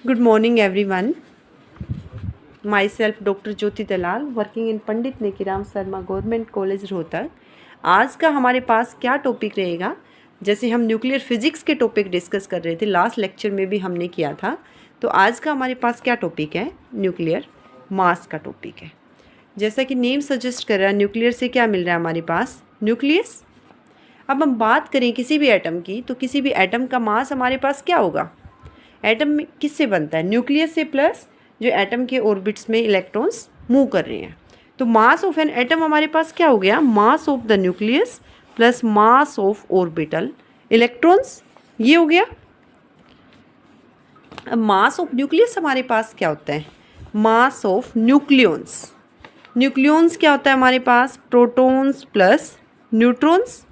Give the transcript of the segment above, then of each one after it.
Good morning everyone. Myself Dr. Jyoti Dalal working in Pandit Nekiram Sharma government college Rohtak. आज का हमारे पास क्या टॉपिक रहेगा, जैसे हम न्यूक्लियर फिजिक्स के टॉपिक डिस्कस कर रहे थे, लास्ट लेक्चर में भी हमने किया था। तो आज का हमारे पास क्या टॉपिक है, न्यूक्लियर मास का टॉपिक है। जैसा कि नेम सजेस्ट कर रहा है, न्यूक्लियर से क्या मिल रहा है हमारे पास, न्यूक्लियस। अब हम बात करें किसी भी एटम की, तो किसी भी एटम का मास हमारे पास क्या होगा। एटम किससे बनता है, न्यूक्लियस से, प्लस जो एटम के ऑर्बिट्स में इलेक्ट्रॉन्स मूव कर रहे हैं। तो मास ऑफ एन एटम हमारे पास क्या हो गया, mass of the nucleus plus mass of orbital electrons, ये हो गया। अब मास ऑफ न्यूक्लियस हमारे पास क्या होता है, मास ऑफ न्यूक्लियॉन्स। न्यूक्लियॉन्स क्या होता है हमारे पास, प्रोटॉन्स प्लस न्यूट्रॉन्स।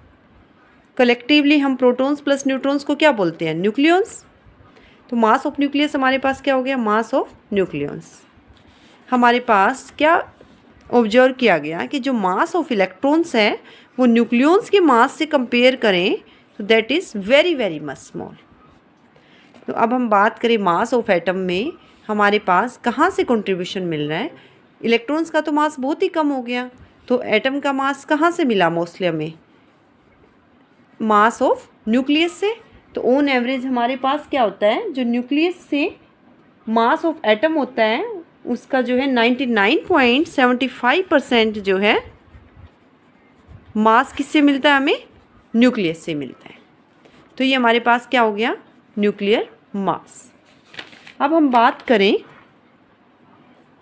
कलेक्टिवली हम प्रोटॉन्स प्लस न्यूट्रॉन्स को क्या बोलते हैं, न्यूक्लियॉन्स। तो मास ऑफ न्यूक्लियस हमारे पास क्या हो गया, मास ऑफ न्यूक्लियॉन्स। हमारे पास क्या ऑब्जर्व किया गया कि जो मास ऑफ इलेक्ट्रॉन्स है वो न्यूक्लियॉन्स के मास से कंपेयर करें तो that is very very much small. तो अब हम बात करें मास ऑफ एटम में हमारे पास कहाँ से कंट्रीब्यूशन मिल रहा है। इलेक्ट्रॉन्स का तो मास बहुत ही कम हो गया, तो एटम का मास कहाँ से मिला, मोस्टली हमें मास ऑफ न्यूक्लियस से। तो ऑन एवरेज हमारे पास क्या होता है, जो न्यूक्लियस से मास ऑफ एटम होता है उसका जो है 99.75% जो है मास किससे मिलता है, हमें न्यूक्लियस से मिलता है। तो ये हमारे पास क्या हो गया, न्यूक्लियर मास। अब हम बात करें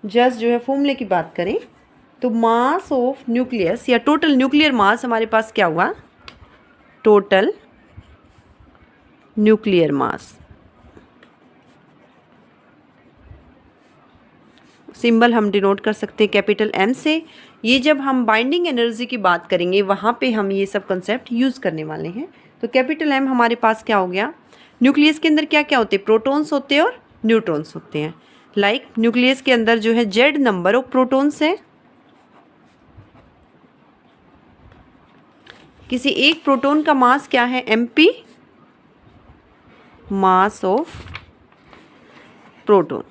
जस्ट जो है फॉर्मूले की बात करें, तो मास ऑफ न्यूक्लियस या टोटल न्यूक्लियर मास हमारे पास क्या हुआ, टोटल न्यूक्लियर मास। सिंबल हम डिनोट कर सकते हैं कैपिटल एम से। ये जब हम बाइंडिंग एनर्जी की बात करेंगे वहाँ पे हम ये सब कंसेप्ट यूज़ करने वाले हैं। तो कैपिटल एम हमारे पास क्या हो गया, न्यूक्लियस के अंदर क्या क्या होते हैं, प्रोटॉन्स होते हैं और न्यूट्रॉन्स होते हैं। लाइक न्यूक्लियस के अंदर जो है जेड नंबर ऑफ प्रोटॉन्स है। किसी एक प्रोटॉन का मास क्या है, mp, mass of proton.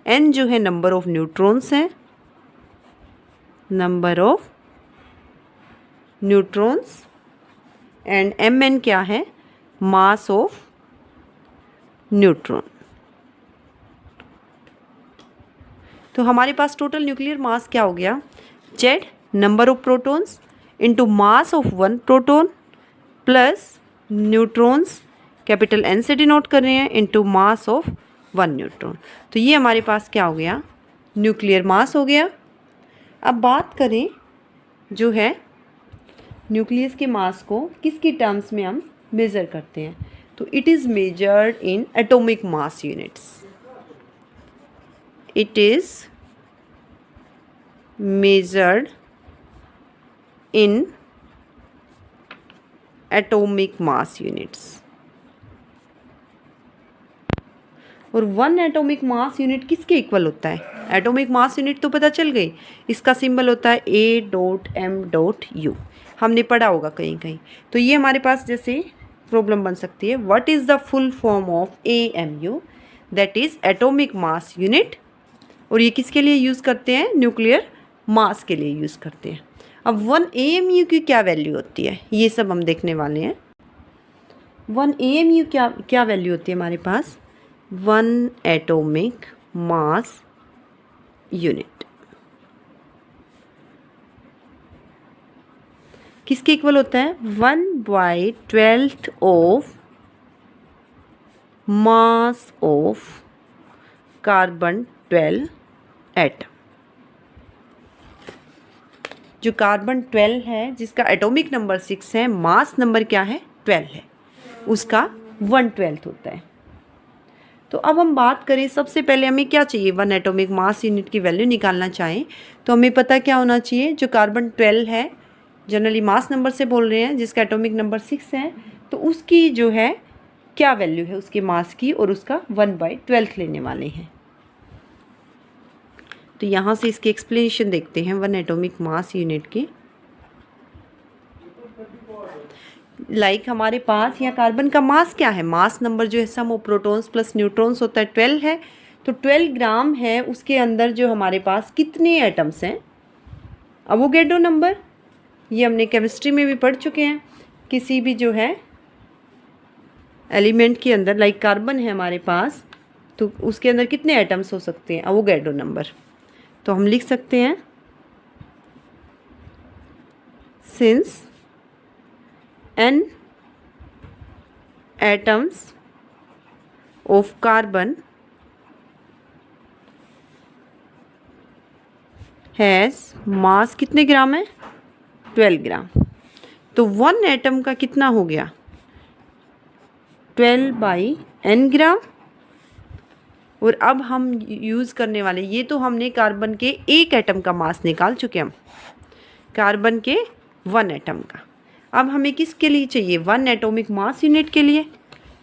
n जो है नंबर ऑफ न्यूट्रॉन्स है, number of neutrons. And mn क्या है, मास ऑफ न्यूट्रॉन। तो हमारे पास टोटल न्यूक्लियर मास क्या हो गया, z number of protons into mass of one proton plus neutrons capital N से डिनोट कर रहे हैं into mass of one neutron. तो ये हमारे पास क्या हो गया, न्यूक्लियर मास हो गया। अब बात करें जो है न्यूक्लियस के मास को किसकी टर्म्स में हम मेज़र करते हैं, तो it is measured in atomic mass units. It is measured in atomic mass units. और वन एटॉमिक मास यूनिट किसके इक्वल होता है, एटॉमिक मास यूनिट तो पता चल गई, इसका सिंबल होता है A.M.U, हमने पढ़ा होगा कहीं कहीं। तो ये हमारे पास जैसे प्रॉब्लम बन सकती है, what is the full form of AMU, that is atomic mass unit. और ये किसके लिए यूज़ करते हैं, न्यूक्लियर मास के लिए यूज़ करते हैं। अब 1 AMU की क्या वैल्यू होती है, ये सब हम देखने वाले हैं। 1 AMU क्या क्या वैल्यू होती है हमारे पास, 1 एटॉमिक मास यूनिट किसके इक्वल होता है, 1/12 of mass of carbon 12 atom. जो कार्बन 12 है जिसका एटॉमिक नंबर 6 है, मास नंबर क्या है 12 है, उसका 1/12 होता है। तो अब हम बात करें, सबसे पहले हमें क्या चाहिए, 1 एटॉमिक मास यूनिट की वैल्यू निकालना चाहें तो हमें पता क्या होना चाहिए, जो कार्बन 12 है जनरली मास नंबर से बोल रहे हैं, जिसका एटॉमिक नंबर 6 है, तो उसकी जो है क्या वैल्यू है उसके मास की, और उसका 1/12 लेने वाले हैं। तो यहाँ से इसकी एक्सप्लेनेशन देखते हैं 1 एटॉमिक मास यूनिट की। लाइक हमारे पास यहाँ कार्बन का मास क्या है, मास नंबर जो है सम ऑफ प्रोटॉन्स प्लस न्यूट्रॉन्स होता है 12 है, तो 12 ग्राम है, उसके अंदर जो हमारे पास कितने एटम्स हैं, अवोगैड्रो नंबर। ये हमने केमिस्ट्री में भी पढ़ चुके हैं। किसी भी जो है एलिमेंट के अंदर लाइक कार्बन है हमारे पास, तो उसके अंदर कितने एटम्स हो सकते हैं, अवोगैड्रो नंबर। तो हम लिख सकते हैं since n atoms of carbon has मास कितने ग्राम है, 12 ग्राम। तो 1 एटम का कितना हो गया, 12/n ग्राम। और अब हम यूज़ करने वाले, ये तो हमने कार्बन के एक एटम का मास निकाल चुके हम, कार्बन के 1 एटम का। अब हमें किसके लिए चाहिए, 1 एटॉमिक मास यूनिट के लिए।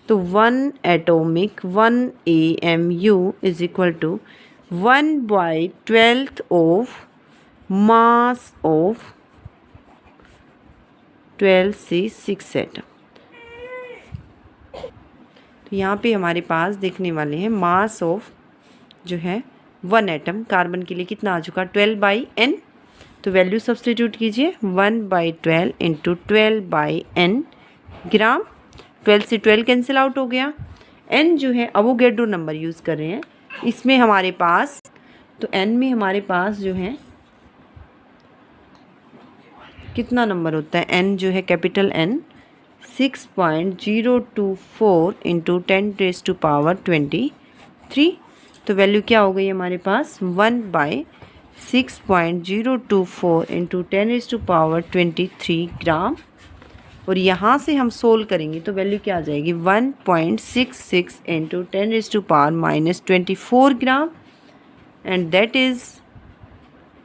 तो 1 atomic 1 AMU is equal to 1/12 of mass of 12C6 atom. तो यहाँ पे हमारे पास देखने वाले हैं मास ऑफ जो है 1 एटम कार्बन के लिए कितना आ चुका, 12/n। तो वैल्यू सब्स्टिट्यूट कीजिए, 1/12 इंटू 12/n ग्राम। 12 से 12 कैंसिल आउट हो गया। n जो है अवोगैड्रो नंबर यूज़ कर रहे हैं इसमें हमारे पास, तो n में हमारे पास जो है कितना नंबर होता है, n जो है कैपिटल N 6.024 इंटू 10⁻23। तो वैल्यू क्या हो गई हमारे पास, 1/6.024 इंटू 10⁻23 ग्राम। और यहाँ से हम सोल्व करेंगे तो वैल्यू क्या आ जाएगी, 1.66 into 10⁻24 gram, and that is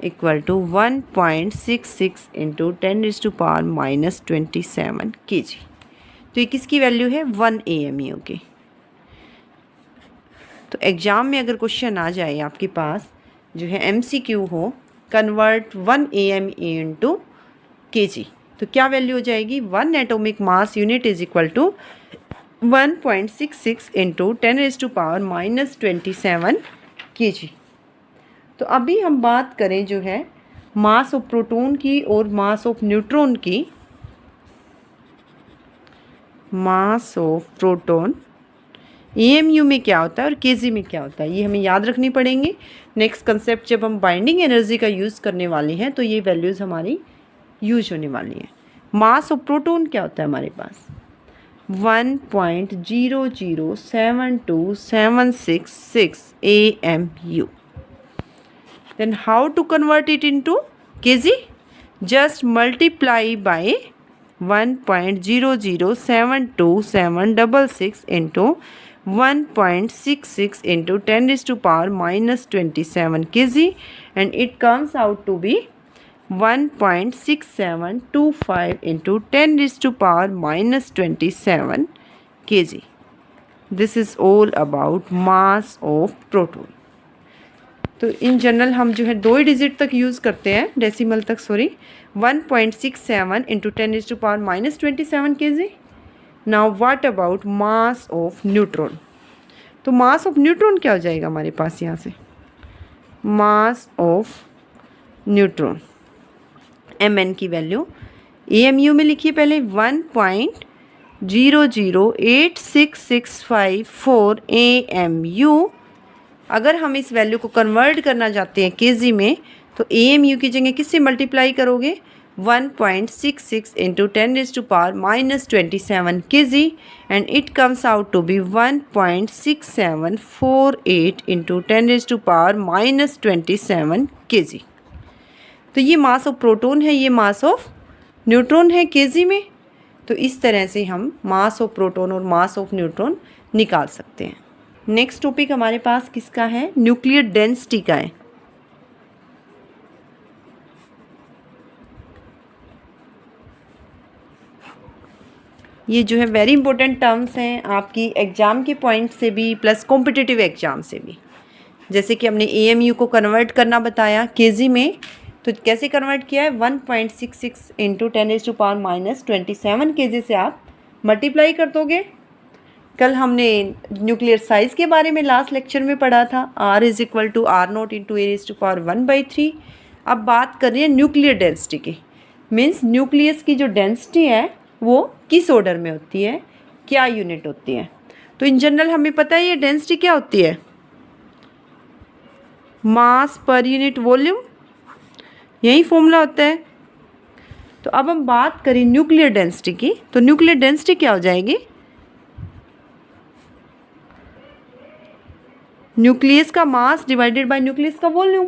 equal to 1.66 into 10⁻27 kg। तो ये किसकी वैल्यू है, 1 AMU की। तो एग्ज़ाम में अगर क्वेश्चन आ जाए आपके पास जो है MCQ हो, कन्वर्ट 1 AMU इंटू kg, तो क्या वैल्यू हो जाएगी, 1 atomic mass unit is equal to 1.66 into 10⁻27 kg। तो अभी हम बात करें जो है मास ऑफ प्रोटॉन की और मास ऑफ न्यूट्रॉन की। मास ऑफ प्रोटॉन AMU में क्या होता है और kg में क्या होता है, ये हमें याद रखनी पड़ेंगे। नेक्स्ट कंसेप्ट जब हम बाइंडिंग एनर्जी का यूज़ करने वाले हैं तो ये वैल्यूज़ हमारी यूज होने वाली हैं। मास ऑफ प्रोटॉन क्या होता है हमारे पास, 1.0072766 AMU। Then how to convert it into kg? Just multiply by 1.0072766 into 1.66 into 10⁻27 kg, and it comes out to be 1.6725 into 10⁻27 kg. This is all about mass of proton. तो in general हम जो है 2 digit तक use करते हैं, decimal तक, sorry, 1.67 into 10⁻27 kg। Now what about mass of neutron. तो मास of neutron क्या हो जाएगा हमारे पास, यहाँ से मास ऑफ न्यूट्रॉन Mn की वैल्यू AMU में लिखिए पहले, 1.008665 AMU। अगर हम इस वैल्यू को कन्वर्ट करना चाहते हैं kg में तो AMU की जगह किससे मल्टीप्लाई करोगे, 1.66 into 10⁻27 kg, and it comes out to be 1.6748 into 10⁻27 kg। तो ये मास ऑफ प्रोटॉन है, ये मास ऑफ न्यूट्रॉन है kg में। तो इस तरह से हम मास ऑफ प्रोटॉन और मास ऑफ न्यूट्रॉन निकाल सकते हैं। नेक्स्ट टॉपिक हमारे पास किसका है, न्यूक्लियर डेंसिटी का है। ये जो है वेरी इंपॉर्टेंट टर्म्स हैं आपकी एग्ज़ाम के पॉइंट से भी प्लस कॉम्पिटिटिव एग्ज़ाम से भी। जैसे कि हमने AMU को कन्वर्ट करना बताया kg में, तो तो कैसे कन्वर्ट किया है, 1.66 इंटू 10⁻⁻27 kg से आप मल्टीप्लाई कर दोगे। कल हमने न्यूक्लियर साइज़ के बारे में लास्ट लेक्चर में पढ़ा था, R is equal to R0 into A⁻1/3। अब बात कर रही है न्यूक्लियर डेंसिटी की, मीन्स न्यूक्लियस की जो डेंसिटी है वो किस ऑर्डर में होती है, क्या यूनिट होती है। तो इन जनरल हमें पता है ये डेंसिटी क्या होती है, मास पर यूनिट वॉल्यूम, यही फॉर्मूला होता है। तो अब हम बात करें न्यूक्लियर डेंसिटी की, तो न्यूक्लियर डेंसिटी क्या हो जाएगी, न्यूक्लियस का मास डिवाइडेड बाय न्यूक्लियस का वॉल्यूम,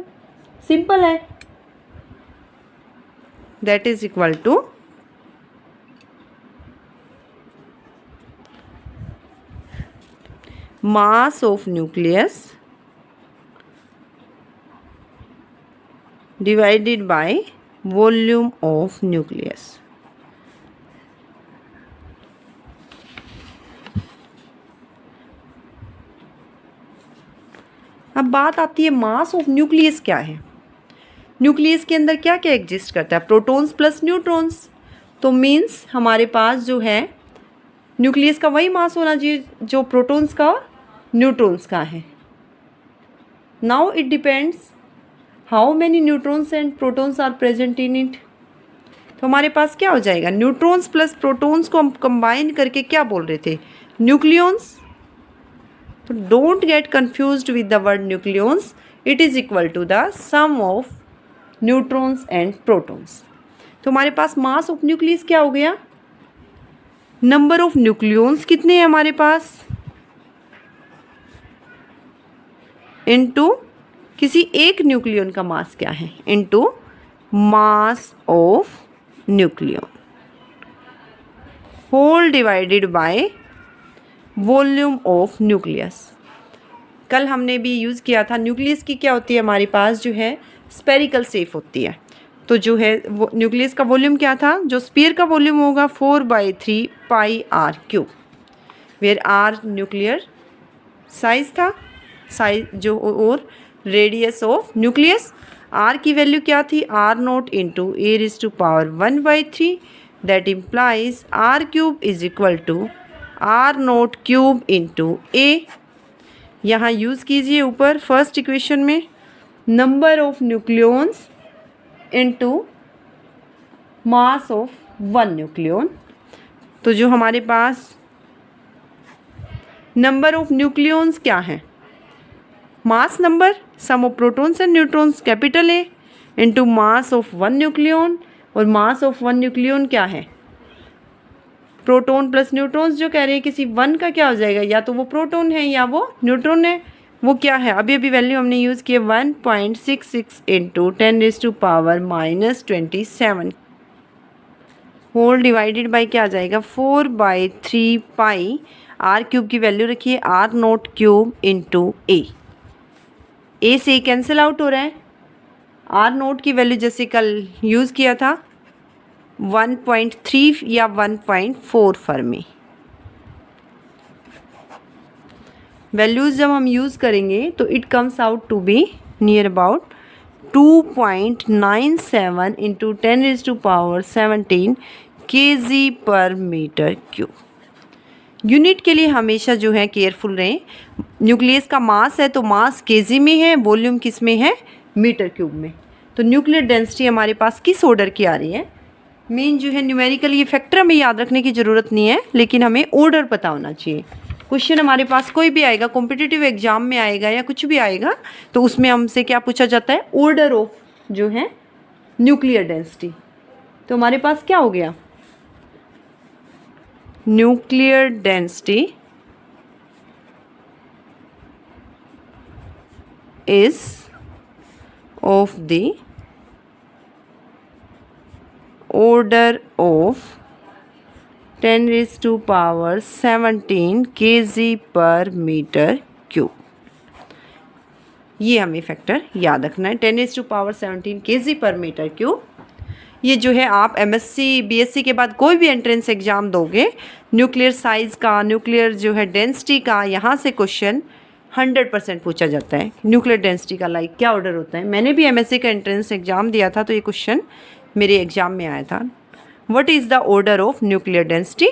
सिंपल है, that is equal to mass of nucleus divided by volume of nucleus। अब बात आती है मास ऑफ न्यूक्लियस क्या है। न्यूक्लियस के अंदर क्या क्या एग्जिस्ट करता है, प्रोटॉन्स प्लस न्यूट्रॉन्स। तो मीन्स हमारे पास जो है न्यूक्लियस का वही मास होना चाहिए जो प्रोटॉन्स का न्यूट्रॉन्स का है। Now it depends how many neutrons and protons are present in it. तो हमारे पास क्या हो जाएगा, न्यूट्रॉन्स प्लस प्रोटॉन्स को हम कंबाइन करके क्या बोल रहे थे, न्यूक्लियॉन्स। तो don't get confused with the word nucleons, it is equal to the sum of neutrons and protons. तो हमारे पास मास ऑफ न्यूक्लियस क्या हो गया, नंबर ऑफ न्यूक्लियॉन्स कितने हैं हमारे पास, इनटू किसी एक न्यूक्लियन का मास क्या है, into mass of nucleon whole divided by volume of nucleus. कल हमने भी यूज़ किया था, न्यूक्लियस की क्या होती है हमारे पास जो है स्पेरिकल शेप होती है। तो जो है वो न्यूक्लियस का वॉल्यूम क्या था, जो स्फीयर का वॉल्यूम होगा 4/3 πr3, where R nuclear size था, साइज जो, और रेडियस ऑफ न्यूक्लियस, R की वैल्यू क्या थी, R0 into A⁻1/3, that implies R³ is equal to R0³ into A। यहाँ यूज़ कीजिए ऊपर फर्स्ट इक्वेशन में number of nucleons into mass of one nucleon. तो जो हमारे पास नंबर ऑफ न्यूक्लियॉन्स क्या है, mass number sum of protons and neutrons capital A into mass of one nucleon, और मास ऑफ वन न्यूक्लियॉन क्या है, प्रोटॉन प्लस न्यूट्रॉन्स जो कह रहे हैं किसी वन का क्या हो जाएगा, या तो वो प्रोटॉन है या वो न्यूट्रॉन है, वो क्या है, अभी अभी वैल्यू हमने यूज़ किया 1.66 इंटू 10⁻⁻27 होल डिवाइडेड बाई क्या आ जाएगा 4/3 पाई, R³ की वैल्यू रखिए R0³ इंटू A से कैंसिल आउट हो रहा है, R0 की वैल्यू जैसे कल यूज़ किया था 1.3 या 1.4 फर्मी। वैल्यूज़ जब हम यूज़ करेंगे तो it comes out to be near about 2.97 into 10⁻17 kg/m³। Unit के लिए हमेशा जो है केयरफुल रहें। न्यूक्लियस का मास है तो मास केजी में है, वॉल्यूम किस में है, मीटर क्यूब में। तो न्यूक्लियर डेंसिटी हमारे पास किस ऑर्डर की आ रही है, मेन जो है न्यूमेरिकल ये फैक्टर हमें याद रखने की ज़रूरत नहीं है, लेकिन हमें ऑर्डर पता होना चाहिए। क्वेश्चन हमारे पास कोई भी आएगा, कॉम्पिटिटिव एग्जाम में आएगा या कुछ भी आएगा, तो उसमें हमसे क्या पूछा जाता है, ऑर्डर ऑफ जो है न्यूक्लियर डेंसिटी। तो हमारे पास क्या हो गया, nuclear density is of the order of 10⁻17 kg/m³। ये हमें फैक्टर याद रखना है, 10⁻17 kg/m³। ये जो है आप एमएससी बीएससी के बाद कोई भी एंट्रेंस एग्ज़ाम दोगे, न्यूक्लियर साइज़ का, न्यूक्लियर जो है डेंसिटी का, यहाँ से क्वेश्चन 100% पूछा जाता है न्यूक्लियर डेंसिटी का लाइक क्या ऑर्डर होता है। मैंने भी एमएससी का एंट्रेंस एग्ज़ाम दिया था तो ये क्वेश्चन मेरे एग्ज़ाम में आया था। What is the order of nuclear density?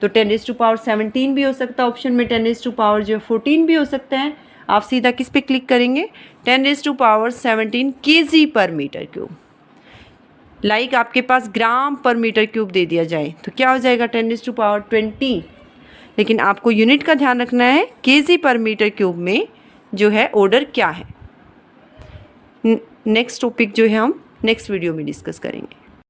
तो 10⁻17 भी हो सकता है ऑप्शन में, 10⁻14 भी हो सकता है। आप सीधा किस पे क्लिक करेंगे? 10⁻17 kg पर मीटर क्यूब। लाइक आपके पास ग्राम पर मीटर क्यूब दे दिया जाए तो क्या हो जाएगा? 10⁻20। लेकिन आपको यूनिट का ध्यान रखना है, केजी पर मीटर क्यूब में जो है ऑर्डर क्या है। नेक्स्ट टॉपिक जो है हम नेक्स्ट वीडियो में डिस्कस करेंगे।